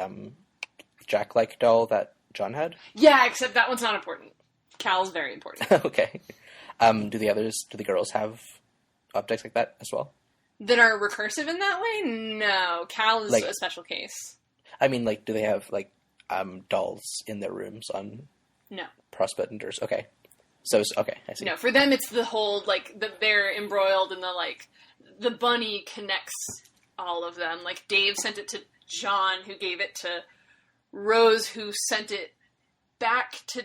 Jack-like doll that John had? Yeah, except that one's not important. Cal's very important. Okay. Do the girls have objects like that as well? That are recursive in that way? No. Cal is a special case. I mean, like, do they have, like, dolls in their rooms on... No. Prospect and Durs. Okay. So, okay, I see. No, for them it's the whole, like, they're embroiled in the bunny connects all of them. Like, Dave sent it to John, who gave it to Rose, who sent it back to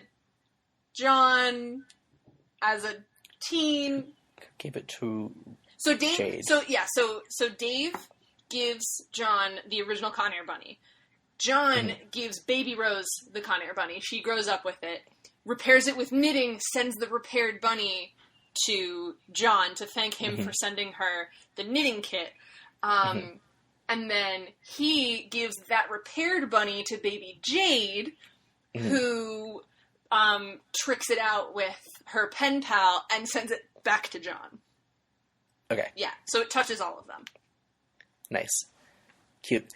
John as a teen. Gave it to Dave. Jade. So Dave gives John the original Conair bunny. John gives baby Rose the Conair bunny. She grows up with it, repairs it with knitting, sends the repaired bunny to John to thank him for sending her the knitting kit. And then he gives that repaired bunny to baby Jade, who tricks it out with her pen pal and sends it back to John. Okay. Yeah, so it touches all of them. Nice. Cute.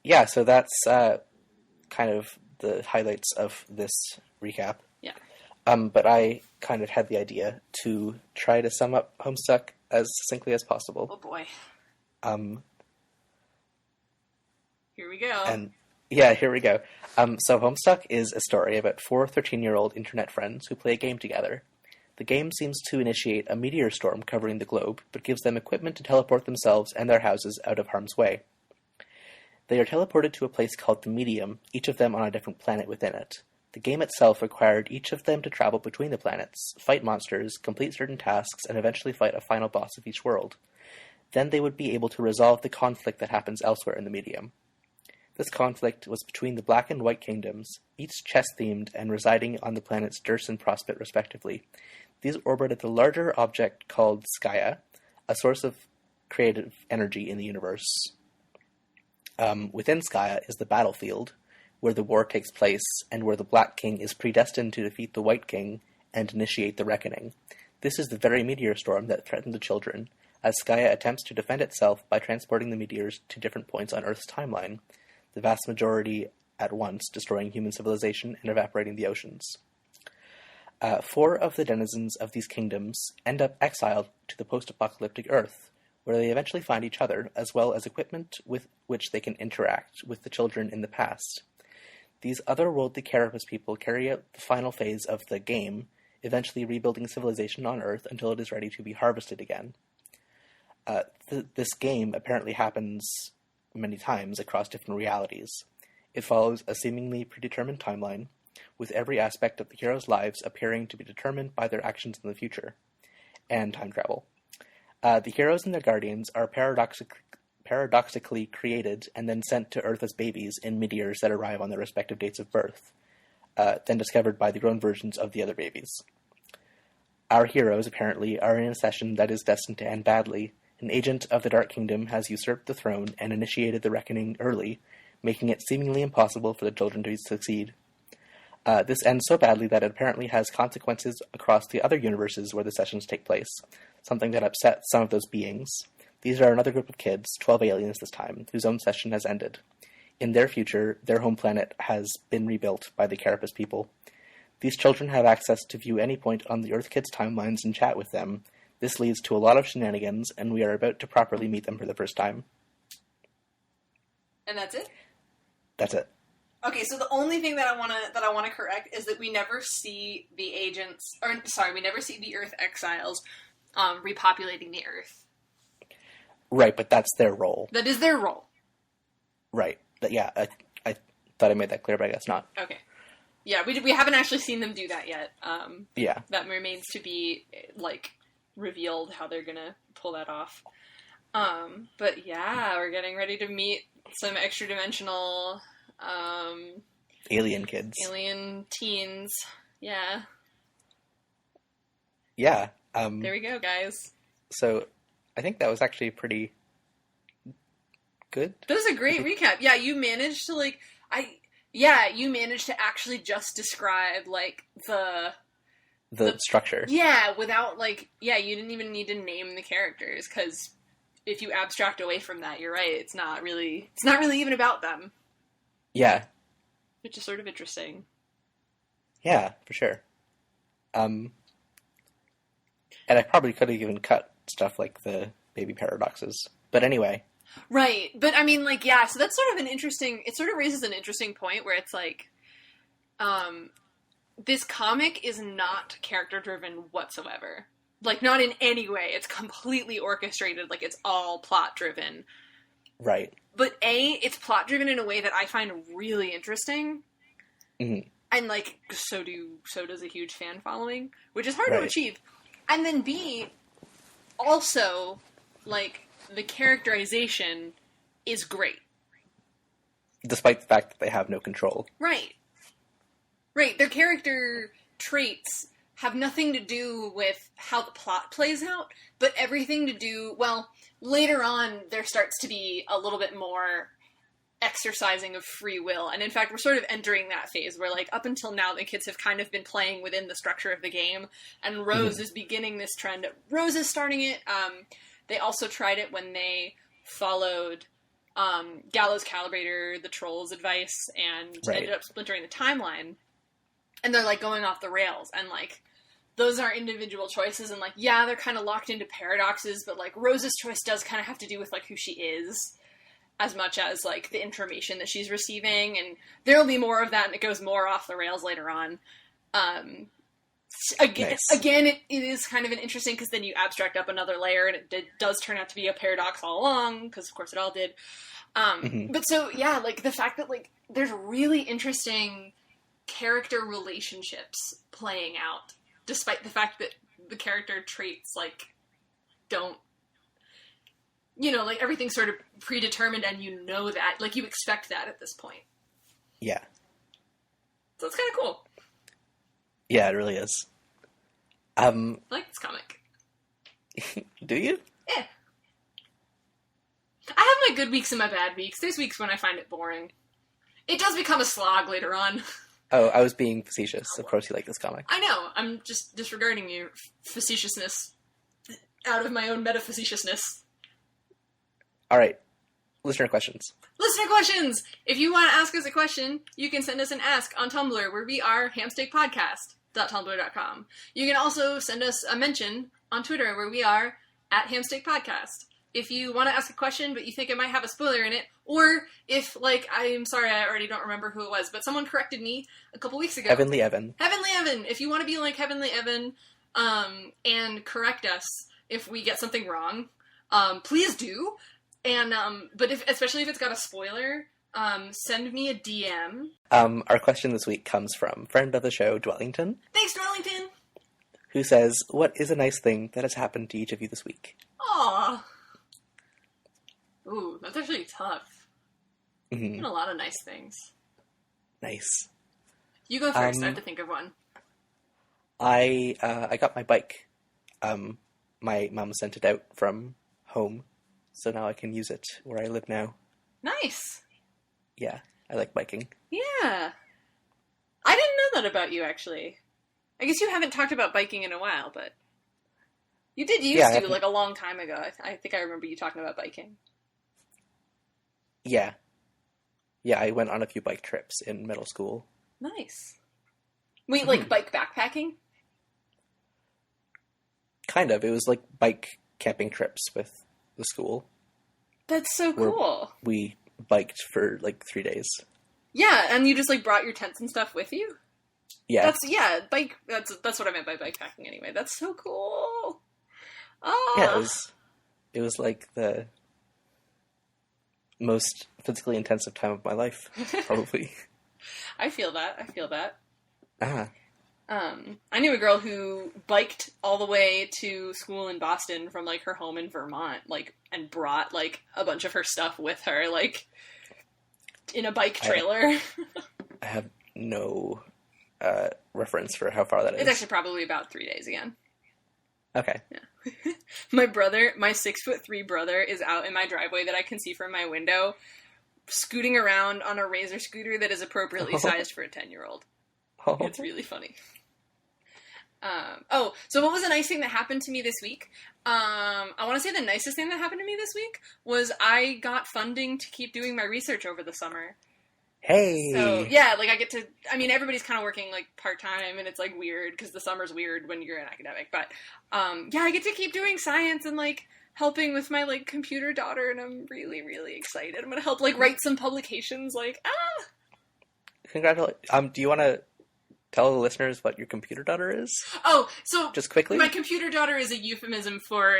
Yeah, so that's kind of the highlights of this recap. Yeah. But I kind of had the idea to try to sum up Homestuck as succinctly as possible. Oh boy. Here we go. And yeah, here we go. So Homestuck is a story about 4 13-year-old internet friends who play a game together. The game seems to initiate a meteor storm covering the globe, but gives them equipment to teleport themselves and their houses out of harm's way. They are teleported to a place called the Medium, each of them on a different planet within it. The game itself required each of them to travel between the planets, fight monsters, complete certain tasks, and eventually fight a final boss of each world. Then they would be able to resolve the conflict that happens elsewhere in the Medium. This conflict was between the Black and White Kingdoms, each chess-themed and residing on the planets Durs and Prospect respectively. These orbited the larger object called Skya, a source of creative energy in the universe. Within Skya is the battlefield, where the war takes place, and where the Black King is predestined to defeat the White King and initiate the Reckoning. This is the very meteor storm that threatened the children, as Skya attempts to defend itself by transporting the meteors to different points on Earth's timeline, the vast majority at once destroying human civilization and evaporating the oceans. 4 of the denizens of these kingdoms end up exiled to the post-apocalyptic Earth, where they eventually find each other, as well as equipment with which they can interact with the children in the past. These otherworldly carapace people carry out the final phase of the game, eventually rebuilding civilization on Earth until it is ready to be harvested again. This game apparently happens many times across different realities. It follows a seemingly predetermined timeline, with every aspect of the heroes' lives appearing to be determined by their actions in the future, and time travel. The heroes and their guardians are paradoxically created and then sent to Earth as babies in meteors that arrive on their respective dates of birth, then discovered by the grown versions of the other babies. Our heroes, apparently, are in a session that is destined to end badly. An agent of the Dark Kingdom has usurped the throne and initiated the Reckoning early, making it seemingly impossible for the children to succeed. This ends so badly that it apparently has consequences across the other universes where the sessions take place, something that upsets some of those beings. These are another group of kids, 12 aliens this time, whose own session has ended. In their future, their home planet has been rebuilt by the Carapace people. These children have access to view any point on the Earth Kids timelines and chat with them. This leads to a lot of shenanigans, and we are about to properly meet them for the first time. And that's it? That's it. Okay, so the only thing that I wanna correct is that we never see the agents, we never see the Earth exiles repopulating the Earth. Right, but that's their role. That is their role. Right. But yeah, I thought I made that clear, but I guess not. Okay. Yeah, we haven't actually seen them do that yet. Yeah. That remains to be, like, revealed how they're gonna pull that off. But yeah, we're getting ready to meet some extra-dimensional, alien kids. Alien teens. Yeah. Yeah. There we go, guys. So, I think that was actually pretty good. That was a great recap. Yeah, you managed to, like, you managed to actually just describe, like, the structure. Yeah, without, like, you didn't even need to name the characters, because if you abstract away from that, you're right, it's not really even about them. Yeah. Which is sort of interesting. Yeah, for sure. And I probably could have even cut stuff like the baby paradoxes. But anyway. Right. But I mean, like, yeah, so that's sort of it sort of raises an interesting point where it's like, this comic is not character driven whatsoever. Like, not in any way. It's completely orchestrated, like it's all plot driven. Right. But it's plot driven in a way that I find really interesting. Mm-hmm. And, like, so does a huge fan following, which is hard to achieve. And then B, also, like, the characterization is great. Despite the fact that they have no control. Right. Right, their character traits have nothing to do with how the plot plays out, but everything to do, well, later on there starts to be a little bit more exercising of free will, and in fact we're sort of entering that phase where, like, up until now the kids have kind of been playing within the structure of the game, and Rose is beginning this trend. Rose is starting it. They also tried it when they followed Gallows Calibrator, the Troll's advice, and ended up splintering the timeline, and they're, like, going off the rails, and, like, those are individual choices, and, like, yeah, they're kind of locked into paradoxes, but, like, Rose's choice does kind of have to do with, like, who she is, as much as, like, the information that she's receiving, and there'll be more of that, and it goes more off the rails later on. Again, it is kind of an interesting, because then you abstract up another layer, and it does turn out to be a paradox all along, because of course it all did. But so, yeah, like, the fact that, like, there's really interesting character relationships playing out, despite the fact that the character traits, like, don't, like, everything's sort of predetermined, and you know that. Like, you expect that at this point. Yeah. So it's kind of cool. Yeah, it really is. I like this comic. Do you? Yeah. I have my good weeks and my bad weeks. There's weeks when I find it boring. It does become a slog later on. Oh, I was being facetious. Of course you like this comic. I know. I'm just disregarding your facetiousness out of my own meta-facetiousness. All right. Listener questions. Listener questions! If you want to ask us a question, you can send us an ask on Tumblr, where we are hamsteakpodcast.tumblr.com. You can also send us a mention on Twitter, where we are @hamsteakpodcast. If you want to ask a question, but you think it might have a spoiler in it, or if, like, I'm sorry, I already don't remember who it was, but someone corrected me a couple weeks ago. Heavenly Evan. Heavenly Evan! If you want to be like Heavenly Evan, and correct us if we get something wrong, please do. And, but especially if it's got a spoiler, send me a DM. Our question this week comes from friend of the show, Dwellington. Thanks, Dwellington! Who says, what is a nice thing that has happened to each of you this week? Aww. Ooh, that's actually tough. Mm-hmm. Been a lot of nice things. Nice. You go first, I have to think of one. I got my bike. My mom sent it out from home, so now I can use it where I live now. Nice. Yeah, I like biking. Yeah. I didn't know that about you, actually. I guess you haven't talked about biking in a while, but you did used to, like, a long time ago. I think I remember you talking about biking. Yeah. Yeah, I went on a few bike trips in middle school. Nice. Wait, like, bike backpacking? Kind of. It was like bike camping trips with the school. That's so cool. We biked for, like, 3 days. Yeah, and you just, like, brought your tents and stuff with you? Yeah. That's what I meant by bikepacking anyway. That's so cool. Oh. Yeah, it was like the most physically intensive time of my life, probably. I feel that. Ah. I knew a girl who biked all the way to school in Boston from, like, her home in Vermont, like, and brought, like, a bunch of her stuff with her, like, in a bike trailer. I have no reference for how far that is. It's actually probably about 3 days again. Okay. Yeah. My 6'3" brother is out in my driveway that I can see from my window, scooting around on a Razor scooter that is appropriately sized for a 10-year-old. Oh. It's really funny. So what was a nice thing that happened to me this week? I want to say the nicest thing that happened to me this week was I got funding to keep doing my research over the summer. Hey! So, yeah, like, everybody's kind of working, like, part-time, and it's, like, weird, because the summer's weird when you're an academic, but, yeah, I get to keep doing science and, like, helping with my, like, computer daughter, and I'm really, really excited. I'm gonna help, like, write some publications, like, Congratulations. Do you want to tell the listeners what your computer daughter is? Oh, so... Just quickly? My computer daughter is a euphemism for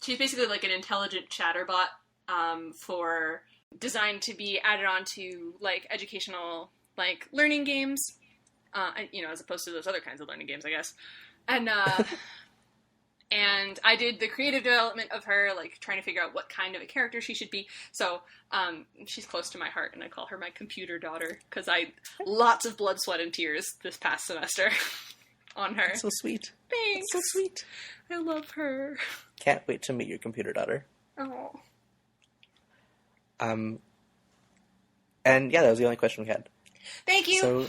she's basically, like, an intelligent chatterbot, designed to be added on to, like, educational, like, learning games, as opposed to those other kinds of learning games, I guess. And, and I did the creative development of her, like, trying to figure out what kind of a character she should be. So, she's close to my heart, and I call her my computer daughter, because lots of blood, sweat, and tears this past semester on her. That's so sweet. Thanks. That's so sweet. I love her. Can't wait to meet your computer daughter. Oh. And yeah, that was the only question we had. Thank you. So,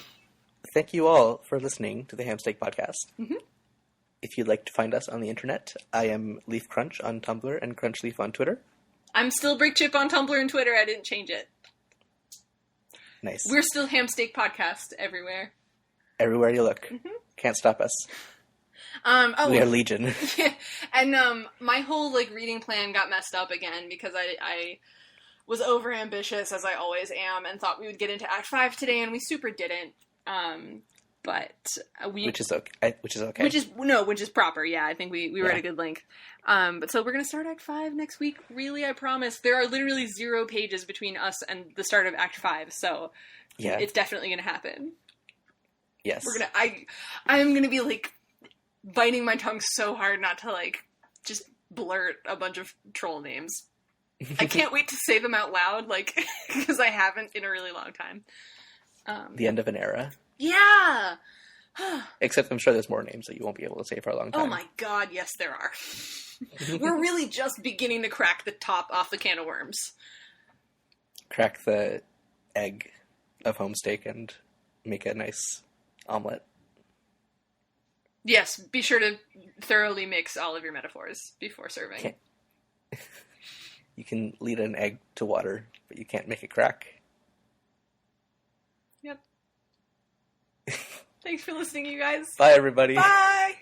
thank you all for listening to the Hamsteak Podcast. Mm-hmm. If you'd like to find us on the internet, I am Leaf Crunch on Tumblr and Crunchleaf on Twitter. I'm still Brickchip on Tumblr and Twitter. I didn't change it. Nice. We're still Hamsteak Podcast everywhere. Everywhere you look. Mm-hmm. Can't stop us. We are Legion. Yeah. And my whole, like, reading plan got messed up again because I was overambitious, as I always am, and thought we would get into Act 5 today, and we super didn't. Which is okay. Which is proper, yeah. I think we were at a good length. But so we're going to start Act 5 next week. Really, I promise. There are literally 0 pages between us and the start of Act 5, so yeah, it's definitely going to happen. Yes. I'm going to be, like, biting my tongue so hard not to, like, just blurt a bunch of troll names. I can't wait to say them out loud, like, because I haven't in a really long time. The end of an era. Yeah! Except I'm sure there's more names that you won't be able to say for a long time. Oh my god, yes there are. We're really just beginning to crack the top off the can of worms. Crack the egg of Homesteak and make a nice omelet. Yes, be sure to thoroughly mix all of your metaphors before serving. You can lead an egg to water, but you can't make it crack. Yep. Thanks for listening, you guys. Bye, everybody. Bye!